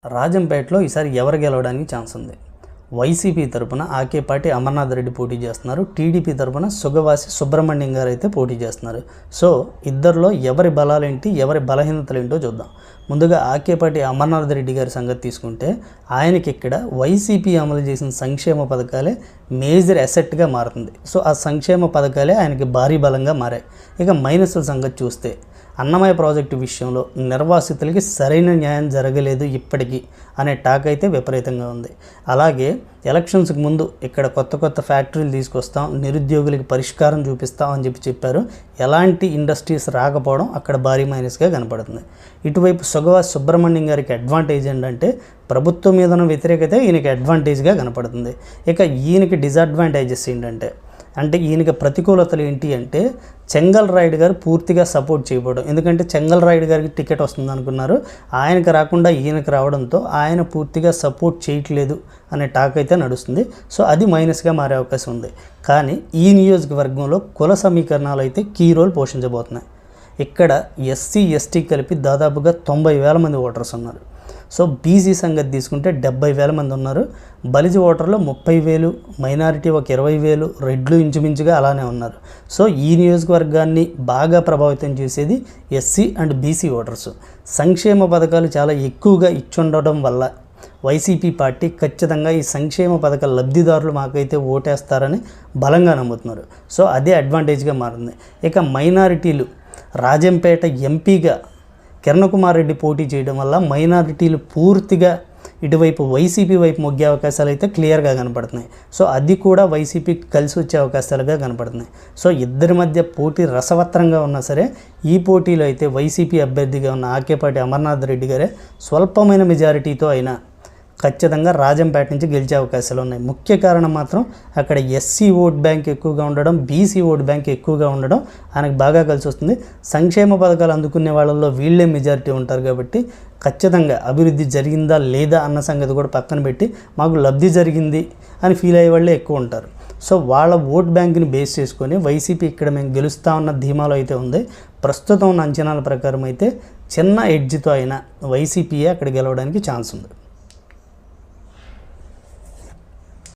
రాజంపేటలో ఈసారి ఎవరు గెలవడానికి ఛాన్స్ ఉంది? వైసీపీ తరపున ఆకేపాటి అమర్నాథ్ రెడ్డి పోటీ చేస్తున్నారు. టీడీపీ తరపున సుగవాసి సుబ్రహ్మణ్యం గారు అయితే పోటీ చేస్తున్నారు. సో ఇద్దరిలో ఎవరి బలాలేంటి, ఎవరి బలహీనతలు ఏంటో చూద్దాం. ముందుగా ఆకేపాటి అమర్నాథ్ రెడ్డి గారి సంగతి తీసుకుంటే ఆయనకి ఇక్కడ వైసీపీ అమలు చేసిన సంక్షేమ పథకాలే మేజర్ అసెట్గా మారుతుంది. సో ఆ సంక్షేమ పథకాలే ఆయనకి భారీ బలంగా మారాయి. ఇక మైనస్ల సంగతి చూస్తే అన్నమయ్య ప్రాజెక్టు విషయంలో నిర్వాసితులకి సరైన న్యాయం జరగలేదు ఇప్పటికీ అనే టాక్ అయితే విపరీతంగా ఉంది. అలాగే ఎలక్షన్స్కి ముందు ఇక్కడ కొత్త ఫ్యాక్టరీలు తీసుకొస్తాం, నిరుద్యోగులకి పరిష్కారం చూపిస్తాం అని చెప్పారు. ఎలాంటి ఇండస్ట్రీస్ రాకపోవడం అక్కడ భారీ మైనస్గా కనపడుతుంది. ఇటువైపు సుగవాసి సుబ్రహ్మణ్యం గారికి అడ్వాంటేజ్ ఏంటంటే ప్రభుత్వం మీద ఉన్న వ్యతిరేకత ఈయనకి అడ్వాంటేజ్గా కనపడుతుంది. ఇక ఈయనకి డిసడ్వాంటేజెస్ ఏంటంటే ఈయనకి ప్రతికూలతలు ఏంటి అంటే చెంగల్ రాయుడు గారు పూర్తిగా సపోర్ట్ చేయబోవడం. ఎందుకంటే చెంగల్ రాయుడు గారికి టికెట్ వస్తుంది అనుకున్నారు, ఆయనకు రాకుండా ఈయనకు రావడంతో ఆయన పూర్తిగా సపోర్ట్ చేయట్లేదు అనే టాక్ అయితే నడుస్తుంది. సో అది మైనస్గా మారే అవకాశం ఉంది. కానీ ఈ నియోజకవర్గంలో కుల సమీకరణాలు అయితే కీ రోల్ పోషించబోతున్నాయి. ఇక్కడ ఎస్సీ ఎస్టీ కలిపి దాదాపుగా 90,000 మంది ఓటర్స్ ఉన్నారు. సో బీసీ సంగతి తీసుకుంటే 70,000 మంది ఉన్నారు. బలిజ ఓటర్లు 30,000, మైనారిటీ ఒక 20,000, రెడ్లు ఇంచుమించుగా అలానే ఉన్నారు. సో ఈ నియోజకవర్గాన్ని బాగా ప్రభావితం చేసేది ఎస్సీ అండ్ బీసీ ఓటర్స్. సంక్షేమ పథకాలు చాలా ఎక్కువగా ఇచ్చుండడం వల్ల వైసీపీ పార్టీ ఖచ్చితంగా ఈ సంక్షేమ పథకాల లబ్ధిదారులు మాకైతే ఓటేస్తారని బలంగా నమ్ముతున్నారు. సో అదే అడ్వాంటేజ్గా మారింది. ఇక మైనారిటీలు రాజంపేట ఎంపీగా కిరణ్ కుమార్ రెడ్డి పోటీ చేయడం వల్ల మైనారిటీలు పూర్తిగా ఇటువైపు వైసీపీ వైపు మొగ్గే అవకాశాలు అయితే క్లియర్గా కనపడుతున్నాయి. సో అది కూడా వైసీపీకి కలిసి వచ్చే అవకాశాలుగా కనపడుతున్నాయి. సో ఇద్దరి మధ్య పోటీ రసవత్తరంగా ఉన్నా సరే ఈ పోటీలో అయితే వైసీపీ అభ్యర్థిగా ఉన్న ఆకేపాటి అమర్నాథ్ రెడ్డి గారే స్వల్పమైన మెజారిటీతో అయినా ఖచ్చితంగా రాజంపేట నుంచి గెలిచే అవకాశాలు ఉన్నాయి. ముఖ్య కారణం మాత్రం అక్కడ ఎస్సీ ఓట్ బ్యాంక్ ఎక్కువగా ఉండడం, బీసీ ఓట్ బ్యాంక్ ఎక్కువగా ఉండడం ఆయనకు బాగా కలిసి వస్తుంది. సంక్షేమ పథకాలు అందుకునే వాళ్ళల్లో వీళ్ళే మెజారిటీ ఉంటారు కాబట్టి ఖచ్చితంగా అభివృద్ధి జరిగిందా లేదా అన్న సంగతి కూడా పక్కన పెట్టి మాకు లబ్ధి జరిగింది అని ఫీల్ అయ్యే వాళ్ళే ఎక్కువ ఉంటారు. సో వాళ్ళ ఓట్ బ్యాంక్ని బేస్ చేసుకొని వైసీపీ ఇక్కడ మేము గెలుస్తామన్న ధీమాలో అయితే ఉంది. ప్రస్తుతం ఉన్న అంచనాల ప్రకారం అయితే చిన్న ఎడ్జ్తో అయినా వైసీపీయే అక్కడ గెలవడానికి ఛాన్స్ ఉంది.